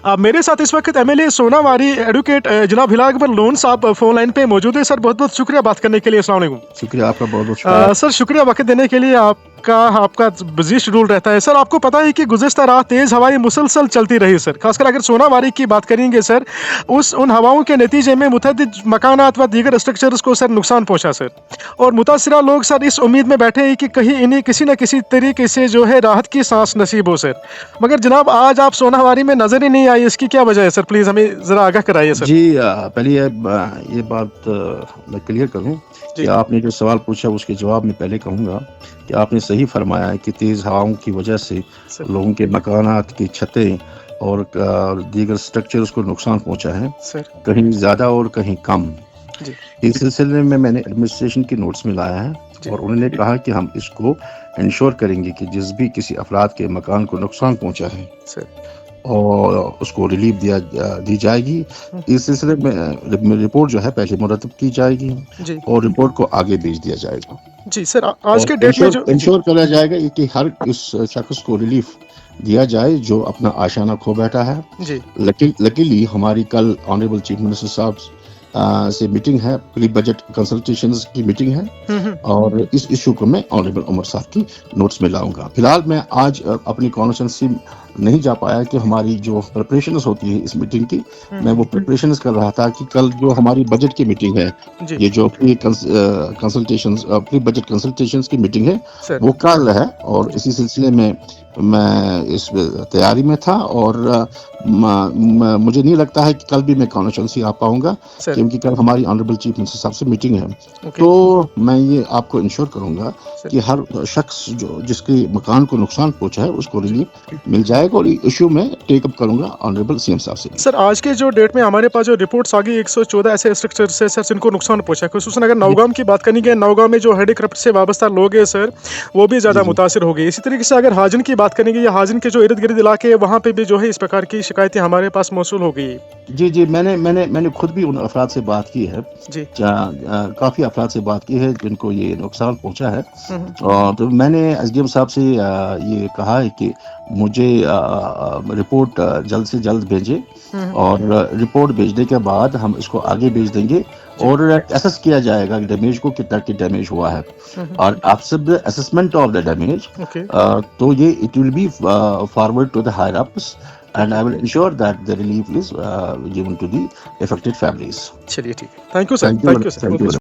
मेरे साथ इस वक्त एमएलए सोनावारी एडवोकेट जनाब हिलाल अकबर लोन साहब फोन लाइन पे मौजूद है। सर बहुत बहुत शुक्रिया बात करने के लिए। अस्सलाम वालेकुम। शुक्रिया आपका, बहुत बहुत शुक्रिया। सर शुक्रिया वक्त देने के लिए। आपका बिजी शेड्यूल रहता है सर। आपको पता है कि गुज़िश्ता रात तेज़ हवाएं मुसलसल चलती रही सर। खासकर अगर सोनावारी की बात करेंगे सर, उन हवाओं के नतीजे में मुतअद्दिद मकानात व दीगर स्ट्रक्चर्स को सर नुकसान पहुंचा सर। और मुतासरा लोग सर इस उम्मीद में बैठे हैं कि कहीं इन्हें किसी न किसी तरीके से जो है राहत की सांस नसीब हो सर। मगर जनाब आज आप सोनावारी में नजर ही नहीं आई, इसकी क्या वजह है सर? प्लीज़ हमें ज़रा आगाह कराइए सर। जी, पहले ये बात मैं क्लियर करूं कि जी आपने जो सवाल पूछा उसके जवाब में पहले कहूंगा कि आपने सही फरमाया है कि तेज़ हवाओं की वजह से सर। लोगों के मकानात की छतें और दीगर स्ट्रक्चर्स को नुकसान पहुंचा है, सर कहीं ज़्यादा और कहीं कम। जी इस सिलसिले में मैंने एडमिनिस्ट्रेशन की नोट्स में लाया है जी और उन्होंने कहा कि हम इसको इंश्योर करेंगे कि जिस भी किसी अफराद के मकान को नुकसान पहुंचा है सर। और उसको रिलीफ दी जाएगी। इस सिलसिले में रिपोर्ट जो है पहले मुरतब की जाएगी जी और रिपोर्ट को आगे भेज दिया जाएगा जी सर। आज और के डेट में जो जी इंश्योर करा जाएगा कि हर उस शख्स को रिलीफ दिया जाए जो अपना आशाना खो बैठा है। जी लकीली हमारी कल ऑनरेबल चीफ मिनिस्टर साहब से मीटिंग है, प्री बजट कंसल्टेशंस की मीटिंग है और इस इशू को मैं ऑनरेबल उमर साहब की नोट्स में लाऊंगा। फिलहाल मैं आज अपनी कॉन्स्टिट्यूंसी नहीं जा पाया कि हमारी जो प्रिपरेशंस होती है इस मीटिंग की, मैं वो प्रिपरेशंस कर रहा था कि कल जो हमारी बजट की मीटिंग है, जी ये जो प्री बजट कंसल्टेशंस की मीटिंग है सर। वो कल है और जी इसी सिलसिले में मैं इस तैयारी में था और मुझे नहीं लगता है कि कल भी मैं कॉन्स्टिट्यूंसी आ पाऊंगा सर। क्योंकि कल हमारी ऑनरेबल चीफ मिनिस्टर साहब से मीटिंग है। ओके तो मैं ये आपको इंश्योर करूंगा सर। कि हर शख्स जो जिसके मकान को नुकसान पहुंचा है उसको जी रिलीफ मिल जाएगा और ये इशू में टेक अप करूंगा ऑनरेबल सीएम साहब से। सर, आज के जो डेट में हमारे पास जो रिपोर्ट्स आ गई 114 ऐसे स्ट्रक्चर्स है सर जिनको नुकसान पहुंचा है। खुसूसन अगर नौगाम की बात करेंगे, नौगाम में जो हेलीकॉप्टर से वाबस्ता लोग हैं सर, वो भी जी ज़्यादा जी मुतासर हो गए। इसी तरीके से अगर हाजिन की बात करेंगे या हाजिन के जो इर्द गिर्द इलाके हैं वहाँ पे भी जो है इस प्रकार की शिकायतें हमारे पास मौसूल हो गई है। जी जी, मैंने खुद भी उन अफराद से बात की है, जी काफ़ी अफराद से बात की है जिनको ये नुकसान पहुंचा है। हम्म, और तो मैंने एसडीएम साहब से ये कहा है कि मुझे रिपोर्ट जल्द से जल्द भेजें हम्म, और रिपोर्ट भेजने के बाद हम इसको आगे भेज देंगे जी और एसेस किया जाएगा कि डैमेज को कितना की डैमेज हुआ है हम्म, और after the assessment of the damage okay तो ये it will be forward to the higher ups and okay. I will ensure that the relief is given to the affected families. चलिए ठीक है। Thank you sir, Thank you, thank you sir. thank you.